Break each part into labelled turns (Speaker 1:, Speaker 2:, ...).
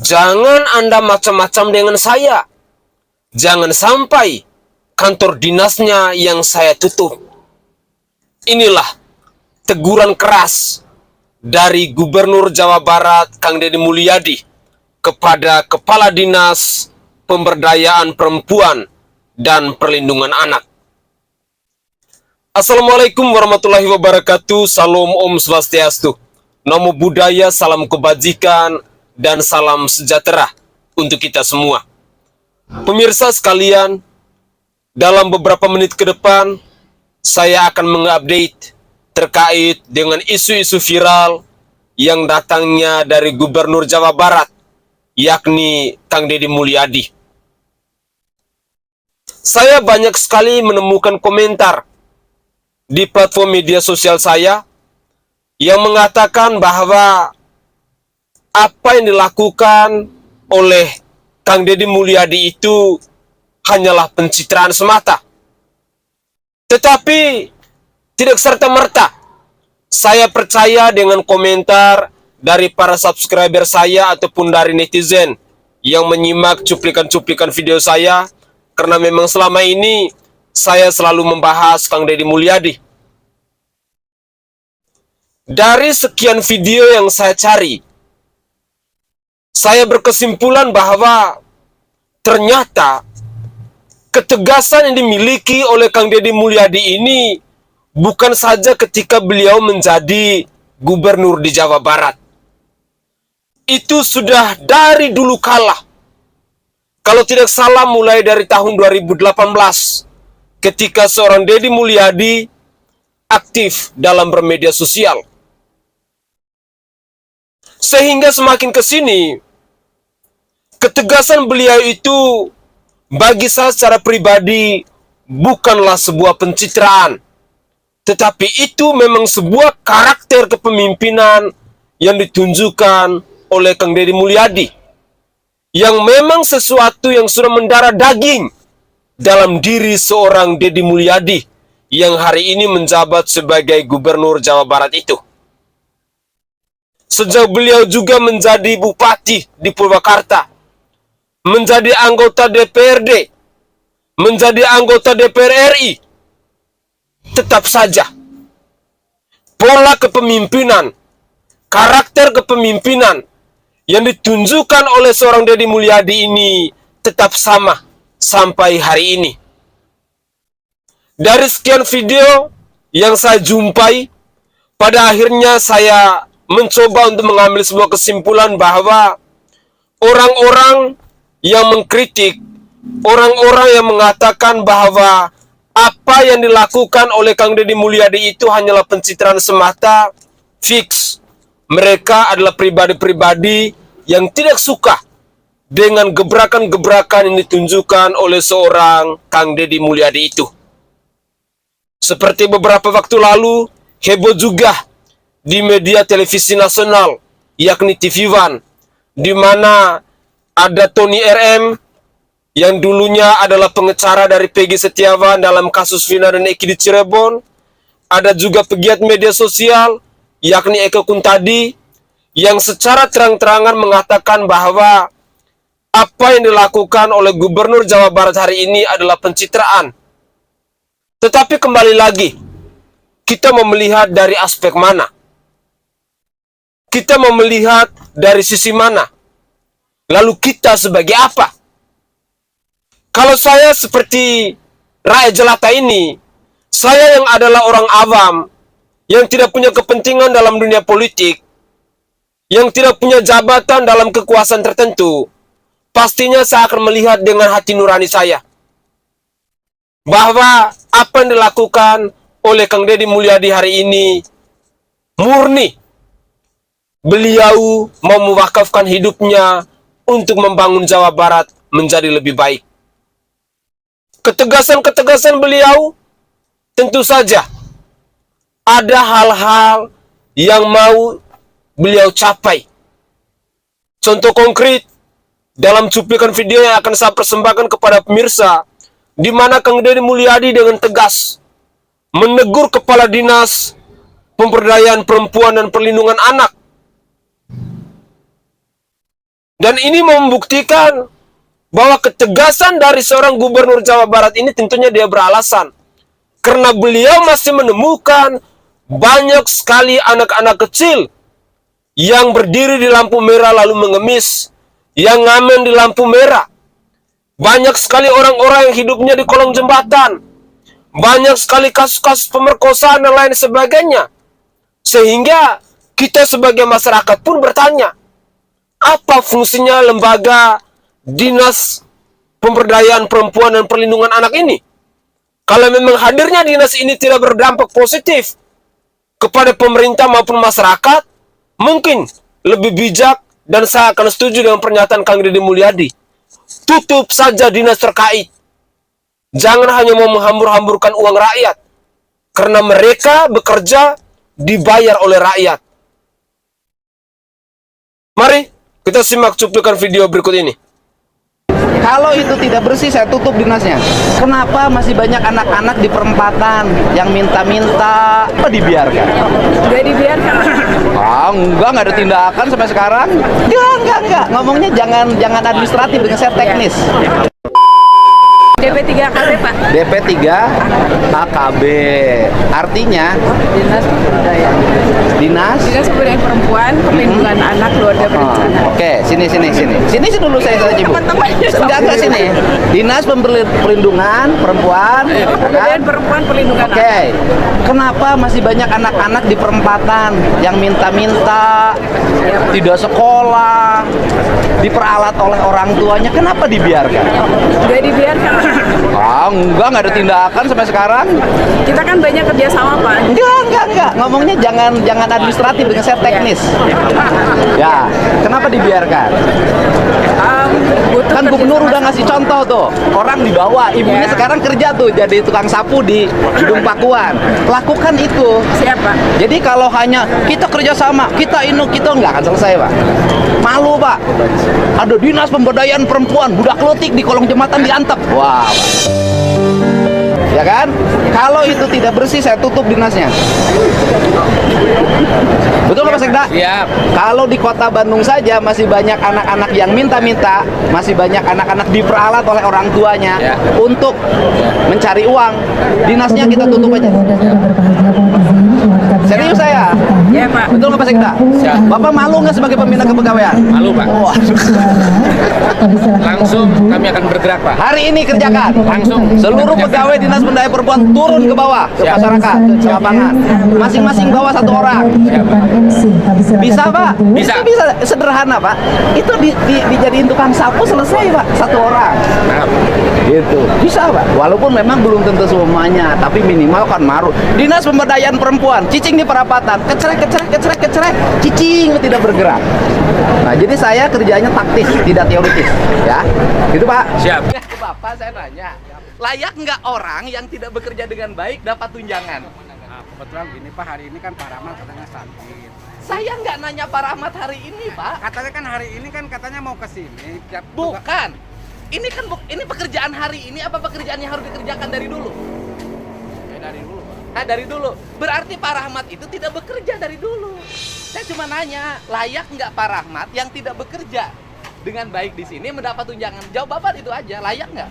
Speaker 1: Jangan Anda macam-macam dengan saya. Jangan sampai kantor dinasnya yang saya tutup. Inilah teguran keras dari Gubernur Jawa Barat Kang Deddy Mulyadi kepada Kepala Dinas Pemberdayaan Perempuan dan Perlindungan Anak. Assalamualaikum warahmatullahi wabarakatuh. Salam Om Swastiastu. Namo Buddhaya, salam kebajikan, dan salam sejahtera untuk kita semua. Pemirsa sekalian, dalam beberapa menit ke depan, saya akan mengupdate terkait dengan isu-isu viral yang datangnya dari Gubernur Jawa Barat, yakni Kang Deddy Mulyadi. Saya banyak sekali menemukan komentar di platform media sosial saya yang mengatakan bahwa apa yang dilakukan oleh Kang Deddy Mulyadi itu hanyalah pencitraan semata. Tetapi tidak serta-merta saya percaya dengan komentar dari para subscriber saya ataupun dari netizen yang menyimak cuplikan-cuplikan video saya, karena memang selama ini saya selalu membahas Kang Deddy Mulyadi. Dari sekian video yang saya cari, saya berkesimpulan bahwa ternyata ketegasan yang dimiliki oleh Kang Deddy Mulyadi ini bukan saja ketika beliau menjadi gubernur di Jawa Barat. Itu sudah dari dulu kala. Kalau tidak salah mulai dari tahun 2018 ketika seorang Deddy Mulyadi aktif dalam bermedia sosial. Sehingga semakin ke sini, ketegasan beliau itu bagi saya secara pribadi bukanlah sebuah pencitraan, tetapi itu memang sebuah karakter kepemimpinan yang ditunjukkan oleh Kang Deddy Mulyadi, yang memang sesuatu yang sudah mendarah daging dalam diri seorang Deddy Mulyadi yang hari ini menjabat sebagai Gubernur Jawa Barat itu. Sejak beliau juga menjadi bupati di Purwakarta, menjadi anggota DPRD, menjadi anggota DPR RI, tetap saja pola kepemimpinan, karakter kepemimpinan yang ditunjukkan oleh seorang Deddy Mulyadi ini tetap sama sampai hari ini. Dari sekian video yang saya jumpai, pada akhirnya saya mencoba untuk mengambil sebuah kesimpulan bahwa orang-orang yang mengkritik, orang-orang yang mengatakan bahwa apa yang dilakukan oleh Kang Deddy Mulyadi itu hanyalah pencitraan semata, fix. Mereka adalah pribadi-pribadi yang tidak suka dengan gebrakan-gebrakan yang ditunjukkan oleh seorang Kang Deddy Mulyadi itu. Seperti beberapa waktu lalu, heboh juga di media televisi nasional, yakni TV One, di mana ada Tony RM yang dulunya adalah pengacara dari Peggy Setiawan dalam kasus Vina dan Eki di Cirebon. Ada juga pegiat media sosial, yakni Eko Kuntadi, yang secara terang-terangan mengatakan bahwa apa yang dilakukan oleh Gubernur Jawa Barat hari ini adalah pencitraan. Tetapi kembali lagi, kita mau melihat dari aspek mana? Kita mau melihat dari sisi mana? Lalu kita sebagai apa? Kalau saya seperti rakyat jelata ini, saya yang adalah orang awam, yang tidak punya kepentingan dalam dunia politik, yang tidak punya jabatan dalam kekuasaan tertentu, pastinya saya akan melihat dengan hati nurani saya bahwa apa yang dilakukan oleh Kang Deddy Mulyadi hari ini murni beliau mau mewakafkan hidupnya untuk membangun Jawa Barat menjadi lebih baik. Ketegasan-ketegasan beliau tentu saja ada hal-hal yang mau beliau capai. Contoh konkret dalam cuplikan video yang akan saya persembahkan kepada pemirsa, di mana Kang Deddy Mulyadi dengan tegas menegur Kepala Dinas Pemberdayaan Perempuan dan Perlindungan Anak Dan ini membuktikan bahwa ketegasan dari seorang gubernur Jawa Barat ini tentunya dia beralasan. Karena beliau masih menemukan banyak sekali anak-anak kecil yang berdiri di lampu merah lalu mengemis, yang ngamen di lampu merah. Banyak sekali orang-orang yang hidupnya di kolong jembatan. Banyak sekali kasus-kasus pemerkosaan dan lain sebagainya. Sehingga kita sebagai masyarakat pun bertanya, apa fungsinya lembaga Dinas Pemberdayaan Perempuan dan Perlindungan Anak ini? Kalau memang hadirnya dinas ini tidak berdampak positif kepada pemerintah maupun masyarakat, mungkin lebih bijak dan saya akan setuju dengan pernyataan Kang Deddy Mulyadi. Tutup saja dinas terkait. Jangan hanya mau menghambur-hamburkan uang rakyat. Karena mereka bekerja dibayar oleh rakyat. Mari kita simak cuplikan video berikut ini.
Speaker 2: Kalau itu tidak bersih, saya tutup dinasnya. Kenapa masih banyak anak-anak di perempatan yang minta-minta? Apa dibiarkan?
Speaker 3: Nggak dibiarkan.
Speaker 2: Enggak ada tindakan sampai sekarang. Enggak. Ngomongnya jangan administratif, dengan saya teknis.
Speaker 3: DP3 AKB, Pak.
Speaker 2: DP3 AKB. Artinya Dinas
Speaker 3: Pemberdayaan Perempuan, Perlindungan Anak, Keluarga Berencana.
Speaker 2: Oke, sini dulu saya Ibu. Enggak sini. Dinas Perlindungan Perempuan,
Speaker 3: Pemberdayaan Perempuan, Perlindungan Anak.
Speaker 2: Oke. Kenapa masih banyak anak-anak di perempatan yang minta-minta, tidak sekolah, diperalat oleh orang tuanya? Kenapa dibiarkan?
Speaker 3: Nggak dibiarkan.
Speaker 2: Enggak ada tindakan sampai sekarang.
Speaker 3: Kita kan banyak kerjasama, Pak.
Speaker 2: Enggak. Ngomongnya jangan administratif, dengan saya teknis. Ya, kenapa dibiarkan? Kan gubernur udah ngasih contoh tuh, orang dibawa, ibunya sekarang kerja tuh jadi tukang sapu di Gedung Pakuan. Lakukan itu.
Speaker 3: Siapa?
Speaker 2: Jadi kalau hanya kita kerjasama, kita nggak akan selesai, Pak. Malu, Pak. Ada Dinas Pemberdayaan Perempuan, budak letik di kolong jembatan diantep. Wah, Pak. Ya kan? Kalau itu tidak bersih, saya tutup dinasnya. Betul nggak Pak Sekda?
Speaker 4: Siap.
Speaker 2: Kalau di kota Bandung saja masih banyak anak-anak yang minta-minta, masih banyak anak-anak diperalat oleh orang tuanya untuk mencari uang. Dinasnya kita tutup aja. Serius saya?
Speaker 3: Ya, Pak.
Speaker 2: Betul nggak Pak Sekda?
Speaker 4: Siap.
Speaker 2: Bapak malu nggak sebagai pembina kepegawaian?
Speaker 4: Malu, Pak.
Speaker 2: Wah.
Speaker 4: Langsung kami akan bergerak, Pak.
Speaker 2: Hari ini kerjakan.
Speaker 4: Langsung.
Speaker 2: Seluruh pegawai Dinas Pemberdayaan Perempuan turun ke bawah, ke
Speaker 4: Siap.
Speaker 2: masyarakat, ke lapangan. Masing-masing bawa satu orang. Bisa, Pak?
Speaker 4: Bisa.
Speaker 2: Itu bisa sederhana, Pak. Itu dijadiin tukang sapu selesai, Pak. Satu orang.
Speaker 4: Nah,
Speaker 2: Gitu. Bisa, Pak. Walaupun memang belum tentu semuanya, tapi minimal kan maru. Dinas Pemberdayaan Perempuan, cicing di perapatan, kecerek, cicing tidak bergerak. Nah, jadi saya kerjanya taktis, tidak teoritis, ya. Gitu, Pak.
Speaker 4: siap.
Speaker 2: Ke Bapak saya nanya, layak nggak orang yang tidak bekerja dengan baik dapat tunjangan?
Speaker 5: Nah, kebetulan gini Pak, hari ini kan Pak Rahmat katanya sakit.
Speaker 2: Saya nggak nanya Pak Rahmat hari ini, Pak.
Speaker 5: Katanya kan hari ini kan katanya mau ke sini.
Speaker 2: Bukan. Ini kan ini pekerjaan hari ini apa pekerjaan yang harus dikerjakan dari dulu?
Speaker 5: Dari dulu Pak.
Speaker 2: Nah, dari dulu. Berarti Pak Rahmat itu tidak bekerja dari dulu. Saya cuma nanya, layak nggak Pak Rahmat yang tidak bekerja dengan baik di sini mendapat tunjangan? Jawab Bapak itu aja, layak nggak?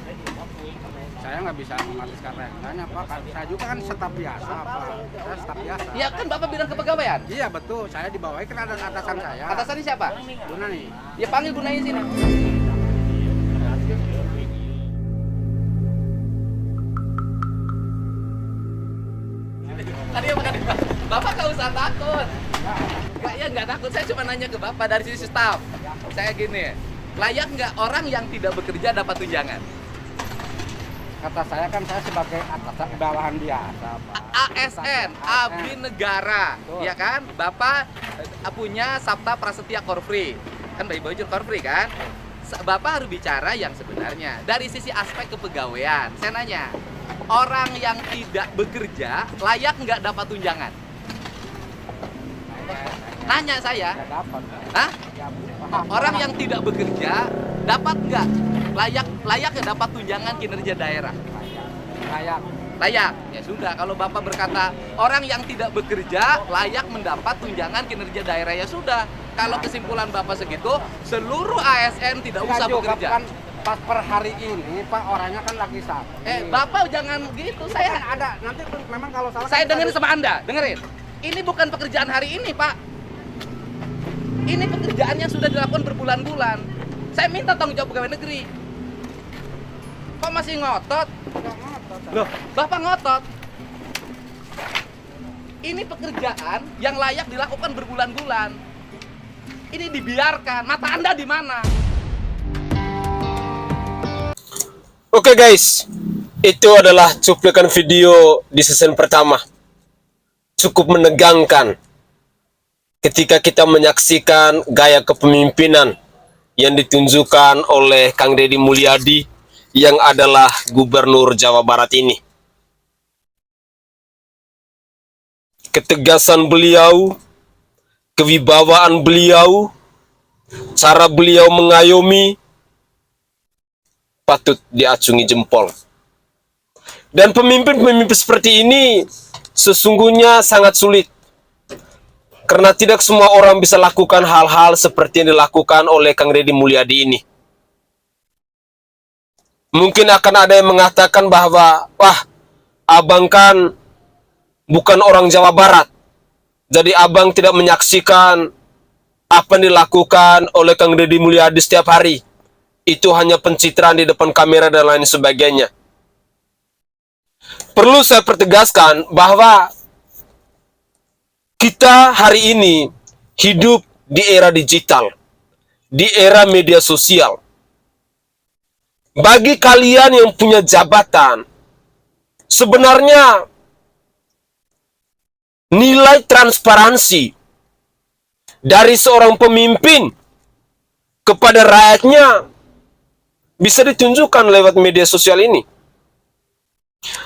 Speaker 5: Saya nggak bisa mematiskan rencana Pak. Saya juga kan staf biasa Pak. Saya staf biasa.
Speaker 2: Ya kan Bapak bilang kepegawaian.
Speaker 5: Iya betul. Saya dibawahi kan ada atasan saya.
Speaker 2: Atasannya siapa?
Speaker 5: Guna nih.
Speaker 2: Ya panggil Gunain sini. Tadi Bapak nggak usah takut. Nggak takut. Saya cuma nanya ke Bapak dari sisi staf. Saya gini, layak nggak orang yang tidak bekerja dapat tunjangan?
Speaker 5: Kata saya kan saya sebagai atasan bawahan biasa Pak.
Speaker 2: ASN, Abdi Negara,
Speaker 5: Betul.
Speaker 2: ya kan? Bapak punya Sabta Prasetya Korfri, kan Bayi Bojur Korfri kan? Bapak harus bicara yang sebenarnya dari sisi aspek kepegawaian. Saya nanya, orang yang tidak bekerja layak nggak dapat tunjangan? Nanya saya,
Speaker 5: Nggak dapat.
Speaker 2: hah?
Speaker 5: Ya, paham.
Speaker 2: Orang yang tidak bekerja dapat nggak layak ya dapat tunjangan kinerja daerah?
Speaker 5: Layak.
Speaker 2: Layak. Ya sudah, kalau Bapak berkata orang yang tidak bekerja layak mendapat tunjangan kinerja daerah, ya sudah. kalau kesimpulan Bapak segitu, seluruh ASN tidak usah
Speaker 5: Enggak juga,
Speaker 2: bekerja.
Speaker 5: kan pas per hari ini Pak orangnya kan lagi sakit.
Speaker 2: Bapak jangan gitu.
Speaker 5: Kan ada nanti memang kalau salah
Speaker 2: Saya
Speaker 5: kan
Speaker 2: dengerin
Speaker 5: kita-
Speaker 2: sama Anda, dengerin. Ini bukan pekerjaan hari ini, Pak. Ini pekerjaan yang sudah dilakukan berbulan-bulan. Saya minta tanggung jawab pegawai negeri. Kok masih ngotot?
Speaker 5: Nggak ngotot.
Speaker 2: Loh, Bapak ngotot. Ini pekerjaan yang layak dilakukan berbulan-bulan. Ini dibiarkan. Mata Anda di mana?
Speaker 1: Oke guys, itu adalah cuplikan video di season pertama. Cukup menegangkan ketika kita menyaksikan gaya kepemimpinan yang ditunjukkan oleh Kang Deddy Mulyadi yang adalah Gubernur Jawa Barat ini. Ketegasan beliau, kewibawaan beliau, cara beliau mengayomi patut diacungi jempol. Dan pemimpin-pemimpin seperti ini sesungguhnya sangat sulit. Karena tidak semua orang bisa lakukan hal-hal seperti yang dilakukan oleh Kang Deddy Mulyadi ini. Mungkin akan ada yang mengatakan bahwa, wah, abang kan bukan orang Jawa Barat. Jadi abang tidak menyaksikan apa yang dilakukan oleh Kang Deddy Mulyadi setiap hari. Itu hanya pencitraan di depan kamera dan lain sebagainya. Perlu saya pertegaskan bahwa kita hari ini hidup di era digital, di era media sosial. Bagi kalian yang punya jabatan, sebenarnya nilai transparansi dari seorang pemimpin kepada rakyatnya bisa ditunjukkan lewat media sosial ini.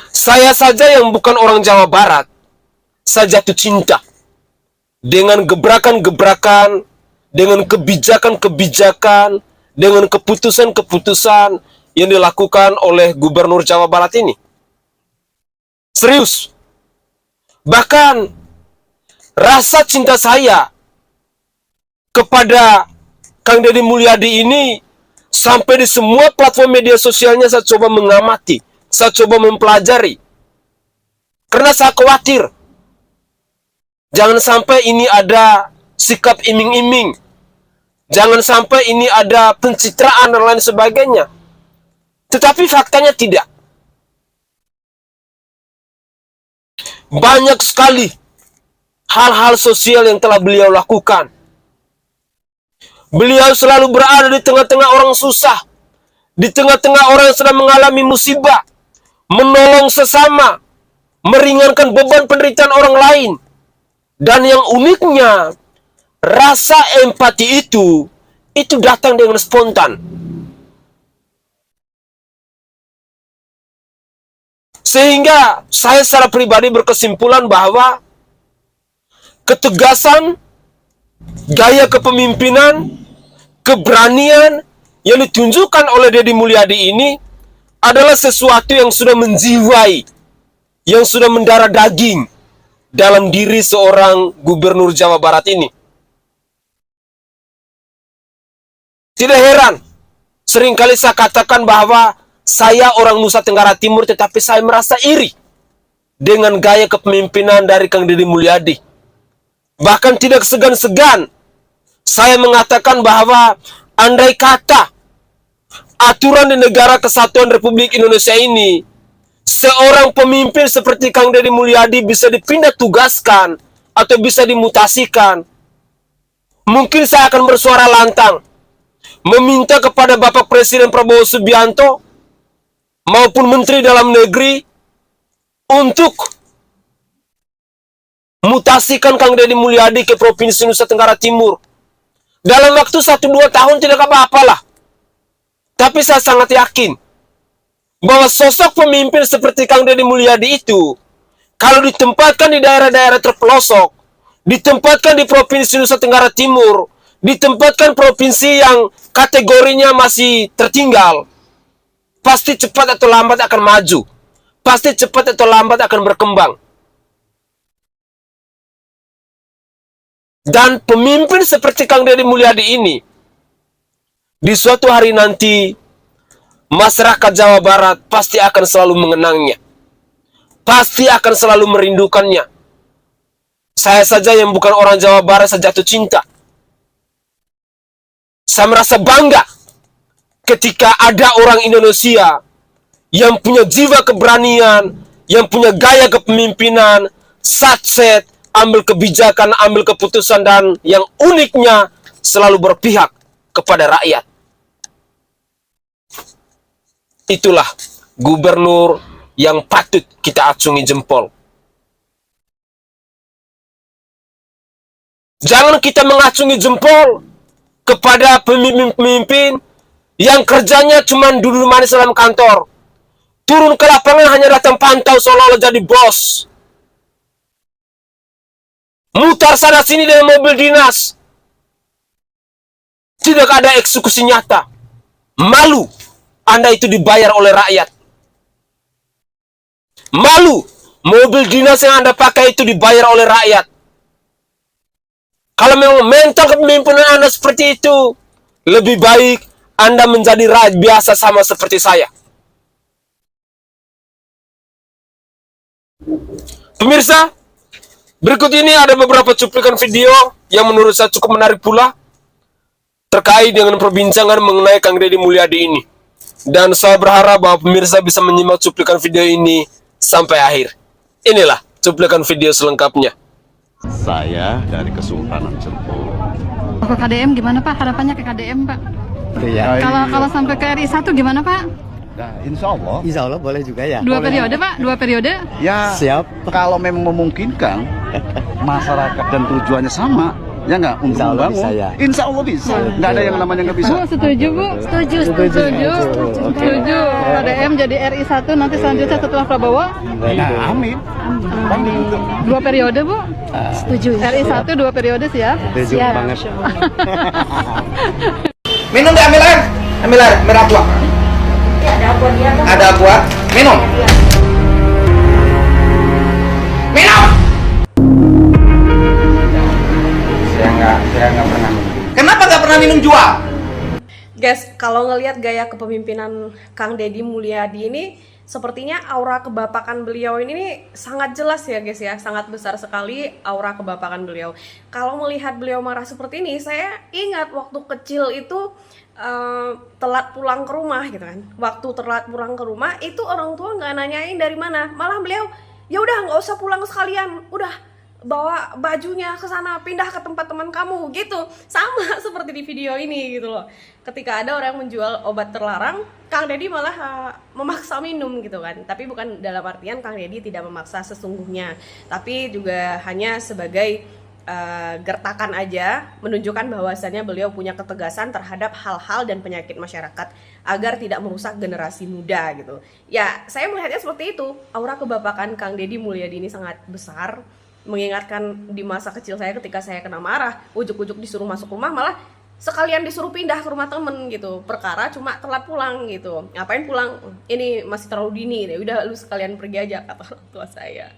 Speaker 1: Saya saja yang bukan orang Jawa Barat, saya jatuh cinta dengan gebrakan-gebrakan, dengan kebijakan-kebijakan, dengan keputusan-keputusan yang dilakukan oleh Gubernur Jawa Barat ini. Serius. Bahkan rasa cinta saya kepada Kang Deddy Mulyadi ini sampai di semua platform media sosialnya saya coba mengamati, saya coba mempelajari. Karena saya khawatir jangan sampai ini ada sikap iming-iming. Jangan sampai ini ada pencitraan dan lain sebagainya. Tetapi faktanya tidak. Banyak sekali hal-hal sosial yang telah beliau lakukan. Beliau selalu berada di tengah-tengah orang susah. Di tengah-tengah orang yang sedang mengalami musibah. Menolong sesama. Meringankan beban penderitaan orang lain. Dan yang uniknya, rasa empati itu datang dengan spontan. Sehingga saya secara pribadi berkesimpulan bahwa ketegasan, gaya kepemimpinan, keberanian yang ditunjukkan oleh Deddy Mulyadi ini adalah sesuatu yang sudah menjiwai, yang sudah mendarah daging dalam diri seorang Gubernur Jawa Barat ini. Tidak heran, seringkali saya katakan bahwa saya orang Nusa Tenggara Timur, tetapi saya merasa iri dengan gaya kepemimpinan dari Kang Deddy Mulyadi. Bahkan tidak segan-segan saya mengatakan bahwa andai kata aturan di negara kesatuan Republik Indonesia ini, seorang pemimpin seperti Kang Deddy Mulyadi bisa dipindah tugaskan atau bisa dimutasikan, mungkin saya akan bersuara lantang meminta kepada Bapak Presiden Prabowo Subianto maupun Menteri Dalam Negeri untuk mutasikan Kang Deddy Mulyadi ke Provinsi Nusa Tenggara Timur. Dalam waktu 1-2 tahun tidak apa-apalah. Tapi saya sangat yakin bahwa sosok pemimpin seperti Kang Deddy Mulyadi itu, kalau ditempatkan di daerah-daerah terpelosok, ditempatkan di Provinsi Nusa Tenggara Timur, ditempatkan provinsi yang kategorinya masih tertinggal, pasti cepat atau lambat akan maju. Pasti cepat atau lambat akan berkembang. Dan pemimpin seperti Kang Deddy Mulyadi ini, di suatu hari nanti, masyarakat Jawa Barat pasti akan selalu mengenangnya. Pasti akan selalu merindukannya. Saya saja yang bukan orang Jawa Barat saya jatuh cinta. Saya merasa bangga ketika ada orang Indonesia yang punya jiwa keberanian, yang punya gaya kepemimpinan, satset, ambil kebijakan, ambil keputusan, dan yang uniknya selalu berpihak kepada rakyat. Itulah gubernur yang patut kita acungi jempol. Jangan kita mengacungi jempol kepada pemimpin-pemimpin yang kerjanya cuma duduk manis dalam kantor. Turun ke lapangan hanya datang pantau seolah-olah jadi bos. Mutar sana sini dengan mobil dinas. Tidak ada eksekusi nyata. Malu Anda itu dibayar oleh rakyat. Malu mobil dinas yang Anda pakai itu dibayar oleh rakyat. Kalau memang mental kepemimpinan Anda seperti itu, lebih baik Anda menjadi rakyat biasa sama seperti saya. Pemirsa, berikut ini ada beberapa cuplikan video yang menurut saya cukup menarik pula terkait dengan perbincangan mengenai Kang Deddy Mulyadi ini. Dan saya berharap bahwa pemirsa bisa menyimak cuplikan video ini sampai akhir. Inilah cuplikan video selengkapnya.
Speaker 6: Saya dari Kesultanan Cirebon.
Speaker 7: Ke KDM gimana Pak? Harapannya ke KDM Pak?
Speaker 6: Ya,
Speaker 7: Kalau sampai ke RI 1 gimana Pak?
Speaker 6: nah, insya Allah boleh juga ya.
Speaker 7: Dua periode Pak? Dua periode?
Speaker 6: Ya, siap. Kalau memang memungkinkan, masyarakat dan tujuannya sama, ya nggak untuk membangun. Insya Allah bisa. Nggak ada yang namanya nggak bisa.
Speaker 7: Bu, setuju Bu? Setuju. Setuju. KDM jadi RI 1 nanti selanjutnya setelah Prabowo?
Speaker 6: Nah, amin.
Speaker 7: Dua periode Bu? Setuju. RI 1 dua periode siap?
Speaker 6: Setuju banget.
Speaker 2: Minum deh, ambil air. Ambil air, merah aqua. Ada aqua. Minum. Minum.
Speaker 5: Saya nggak pernah minum.
Speaker 2: Kenapa nggak pernah minum jual?
Speaker 8: Guys, kalau ngelihat gaya kepemimpinan Kang Deddy Mulyadi ini, sepertinya aura kebapakan beliau ini sangat jelas ya guys ya, sangat besar sekali aura kebapakan beliau. Kalau melihat beliau marah seperti ini, saya ingat waktu kecil itu telat pulang ke rumah gitu kan. Waktu telat pulang ke rumah itu orang tua nggak nanyain dari mana, malah beliau ya udah nggak usah pulang sekalian, udah bawa bajunya ke sana, pindah ke tempat teman kamu gitu. Sama seperti di video ini gitu loh. Ketika ada orang menjual obat terlarang, Kang Deddy malah memaksa minum gitu kan. Tapi bukan dalam artian Kang Deddy tidak memaksa sesungguhnya, tapi juga hanya sebagai gertakan aja, menunjukkan bahwasannya beliau punya ketegasan terhadap hal-hal dan penyakit masyarakat agar tidak merusak generasi muda gitu. Ya, saya melihatnya seperti itu. Aura kebapakan Kang Deddy Mulyadi ini sangat besar, mengingatkan di masa kecil saya ketika saya kena marah, ujuk-ujuk disuruh masuk rumah, malah sekalian disuruh pindah ke rumah temen gitu, perkara cuma telat pulang gitu. Ngapain pulang? Ini masih terlalu dini deh, udah lu sekalian pergi aja, kata orang tua saya.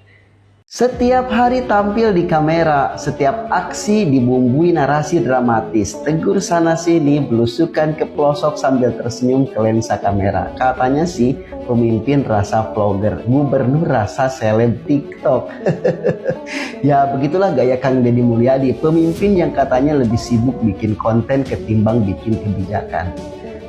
Speaker 9: Setiap hari tampil di kamera, setiap aksi dibumbui narasi dramatis. Tegur sana sini, belusukan ke pelosok sambil tersenyum ke lensa kamera. Katanya sih pemimpin rasa vlogger, gubernur rasa seleb TikTok. Ya begitulah gaya Kang Deddy Mulyadi, pemimpin yang katanya lebih sibuk bikin konten ketimbang bikin kebijakan.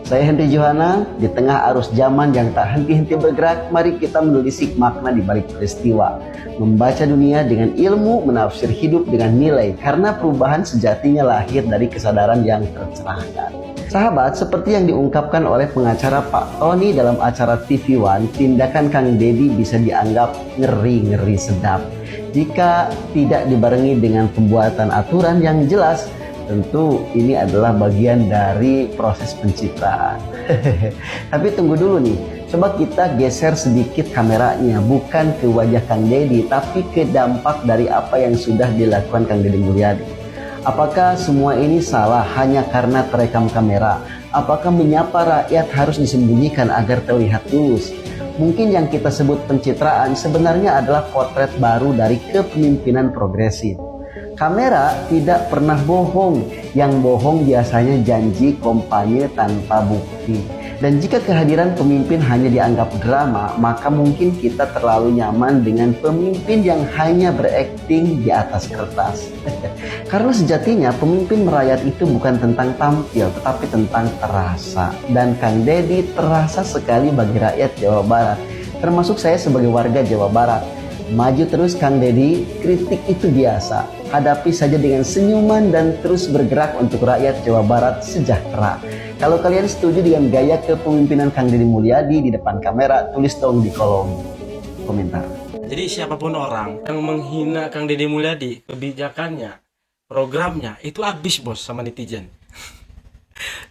Speaker 9: Saya Henry Johana, di tengah arus zaman yang tak henti-henti bergerak, mari kita menelisik makna di balik peristiwa. Membaca dunia dengan ilmu, menafsir hidup dengan nilai, karena perubahan sejatinya lahir dari kesadaran yang tercerahkan. Sahabat, seperti yang diungkapkan oleh pengacara Pak Tony dalam acara TV One, tindakan Kang Deddy bisa dianggap ngeri-ngeri sedap. Jika tidak dibarengi dengan pembuatan aturan yang jelas, tentu ini adalah bagian dari proses pencitraan. Tapi tunggu dulu nih, coba kita geser sedikit kameranya, bukan ke wajah Kang Deddy, tapi ke dampak dari apa yang sudah dilakukan Kang Deddy Mulyadi. Apakah semua ini salah hanya karena terekam kamera? Apakah menyapa rakyat harus disembunyikan agar terlihat tulus? Mungkin yang kita sebut pencitraan sebenarnya adalah potret baru dari kepemimpinan progresif. Kamera tidak pernah bohong. Yang bohong biasanya janji kampanye tanpa bukti. Dan jika kehadiran pemimpin hanya dianggap drama, maka mungkin kita terlalu nyaman dengan pemimpin yang hanya berakting di atas kertas. Karena sejatinya pemimpin merakyat itu bukan tentang tampil, tetapi tentang terasa. Dan Kang Deddy terasa sekali bagi rakyat Jawa Barat, termasuk saya sebagai warga Jawa Barat. Maju terus Kang Deddy, kritik itu biasa. Hadapi saja dengan senyuman dan terus bergerak untuk rakyat Jawa Barat sejahtera. Kalau kalian setuju dengan gaya kepemimpinan Kang Deddy Mulyadi di depan kamera, tulis dong di kolom komentar.
Speaker 10: Jadi siapapun orang yang menghina Kang Deddy Mulyadi, kebijakannya, programnya, itu habis bos sama netizen.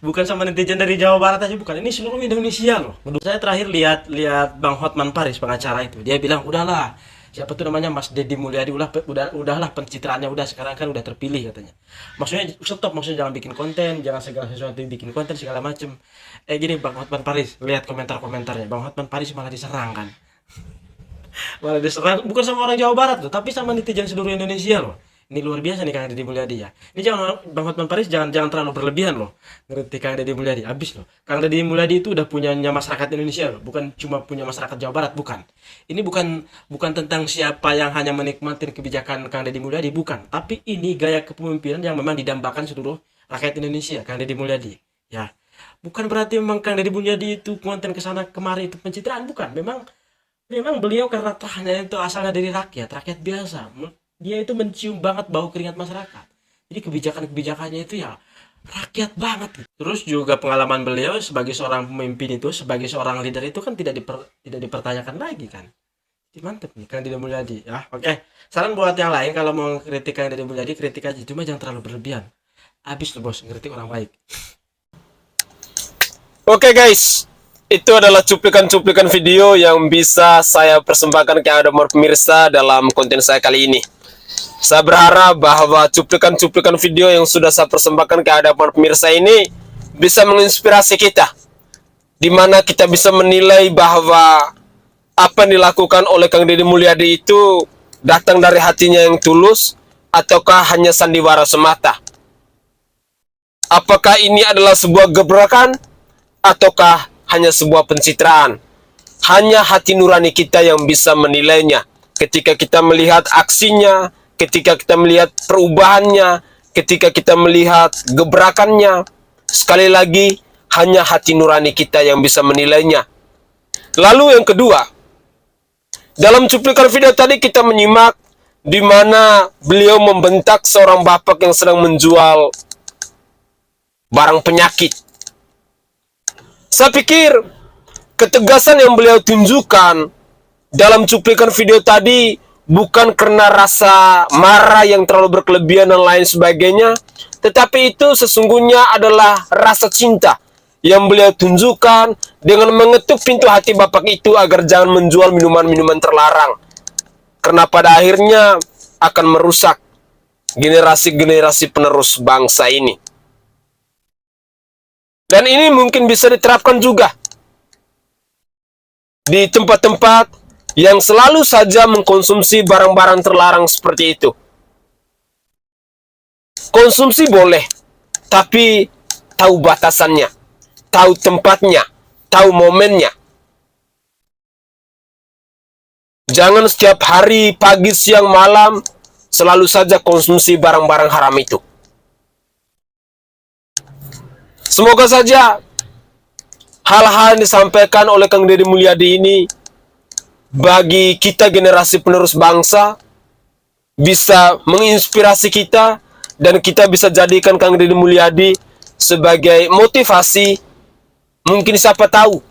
Speaker 10: Bukan sama netizen dari Jawa Barat aja, bukan. Ini seluruh Indonesia loh. Menurut saya terakhir lihat Bang Hotman Paris, pengacara itu, dia bilang udahlah, siapa tuh namanya Mas Deddy Mulyadi, udahlah pencitraannya udah, sekarang kan udah terpilih katanya. Maksudnya stop, maksudnya jangan bikin konten, jangan segala sesuatu bikin konten segala macem. Gini Bang Hotman Paris, lihat komentar-komentarnya. Bang Hotman Paris malah diserang kan. Malah diserang bukan sama orang Jawa Barat loh, tapi sama netizen seluruh Indonesia loh. Ini luar biasa nih Kang Deddy Mulyadi ya. Ini jangan, Bang Hotman Paris jangan terlalu berlebihan loh. Ngerti Kang Deddy Mulyadi, habis loh. Kang Deddy Mulyadi itu udah punyanya masyarakat Indonesia loh, bukan cuma punya masyarakat Jawa Barat, bukan. Ini bukan tentang siapa yang hanya menikmati kebijakan Kang Deddy Mulyadi, bukan. Tapi ini gaya kepemimpinan yang memang didambakan seluruh rakyat Indonesia, Kang Deddy Mulyadi. Ya. Bukan berarti memang Kang Deddy Mulyadi itu konten kesana kemari itu pencitraan, bukan. Memang beliau karena terahnya itu asalnya dari rakyat biasa. Dia itu mencium banget bau keringat masyarakat. Jadi kebijakannya itu ya rakyat banget. Terus juga pengalaman beliau sebagai seorang pemimpin itu, sebagai seorang leader itu kan tidak dipertanyakan lagi kan. Jadi mantep nih Kang Deddy Mulyadi ya. Oke. Saran buat yang lain kalau mau kritik Kang Deddy Mulyadi, kritik aja, cuma jangan terlalu berlebihan. Habis loh bos, kritik orang baik.
Speaker 1: Oke guys, itu adalah cuplikan-cuplikan video yang bisa saya persembahkan ke Anda pemirsa dalam konten saya kali ini. Saya berharap bahwa cuplikan-cuplikan video yang sudah saya persembahkan ke hadapan pemirsa ini bisa menginspirasi kita, di mana kita bisa menilai bahwa apa yang dilakukan oleh Kang Deddy Mulyadi itu datang dari hatinya yang tulus ataukah hanya sandiwara semata. Apakah ini adalah sebuah gebrakan ataukah hanya sebuah pencitraan? Hanya hati nurani kita yang bisa menilainya. Ketika kita melihat aksinya, ketika kita melihat perubahannya, ketika kita melihat gebrakannya, sekali lagi hanya hati nurani kita yang bisa menilainya. Lalu yang kedua, dalam cuplikan video tadi kita menyimak di mana beliau membentak seorang bapak yang sedang menjual barang penyakit. Saya pikir ketegasan yang beliau tunjukkan dalam cuplikan video tadi bukan karena rasa marah yang terlalu berkelebihan dan lain sebagainya, tetapi itu sesungguhnya adalah rasa cinta yang beliau tunjukkan dengan mengetuk pintu hati bapak itu agar jangan menjual minuman-minuman terlarang, karena pada akhirnya akan merusak generasi-generasi penerus bangsa ini. Dan ini mungkin bisa diterapkan juga di tempat-tempat yang selalu saja mengkonsumsi barang-barang terlarang seperti itu. Konsumsi boleh, tapi tahu batasannya, tahu tempatnya, tahu momennya. Jangan setiap hari, pagi, siang, malam, selalu saja konsumsi barang-barang haram itu. Semoga saja hal-hal yang disampaikan oleh Kang Deddy Mulyadi ini bagi kita generasi penerus bangsa bisa menginspirasi kita, dan kita bisa jadikan Kang Deddy Mulyadi sebagai motivasi. Mungkin siapa tahu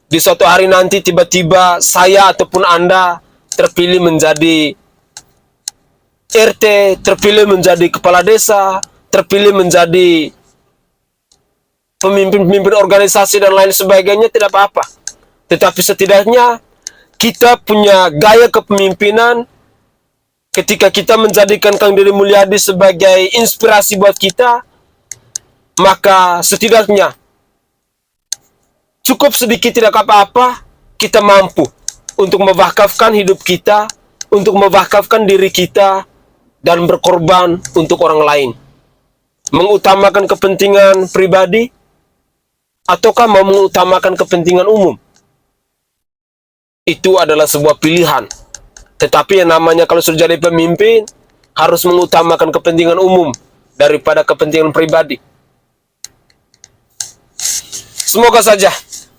Speaker 1: di suatu hari nanti tiba-tiba saya ataupun Anda terpilih menjadi RT, terpilih menjadi kepala desa, terpilih menjadi pemimpin-pemimpin organisasi dan lain sebagainya, tidak apa-apa. Tetapi setidaknya kita punya gaya kepemimpinan. Ketika kita menjadikan Kang Deddy Mulyadi sebagai inspirasi buat kita, maka setidaknya cukup sedikit tidak apa-apa, kita mampu untuk mewakafkan hidup kita, untuk mewakafkan diri kita dan berkorban untuk orang lain? Mengutamakan kepentingan pribadi ataukah mau mengutamakan kepentingan umum? Itu adalah sebuah pilihan. Tetapi yang namanya kalau sudah jadi pemimpin, harus mengutamakan kepentingan umum daripada kepentingan pribadi. Semoga saja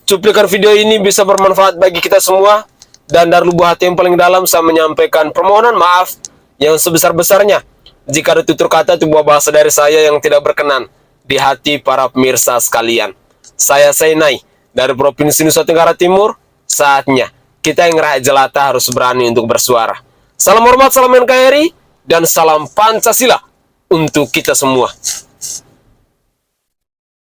Speaker 1: cuplikan video ini bisa bermanfaat bagi kita semua. Dan dari lubuk hati yang paling dalam saya menyampaikan permohonan maaf yang sebesar-besarnya jika ada tutur kata atau buah bahasa dari saya yang tidak berkenan di hati para pemirsa sekalian. Saya Sainai dari Provinsi Nusa Tenggara Timur. Saatnya kita yang rakyat jelata harus berani untuk bersuara. Salam hormat, salam NKRI, dan salam Pancasila untuk kita semua.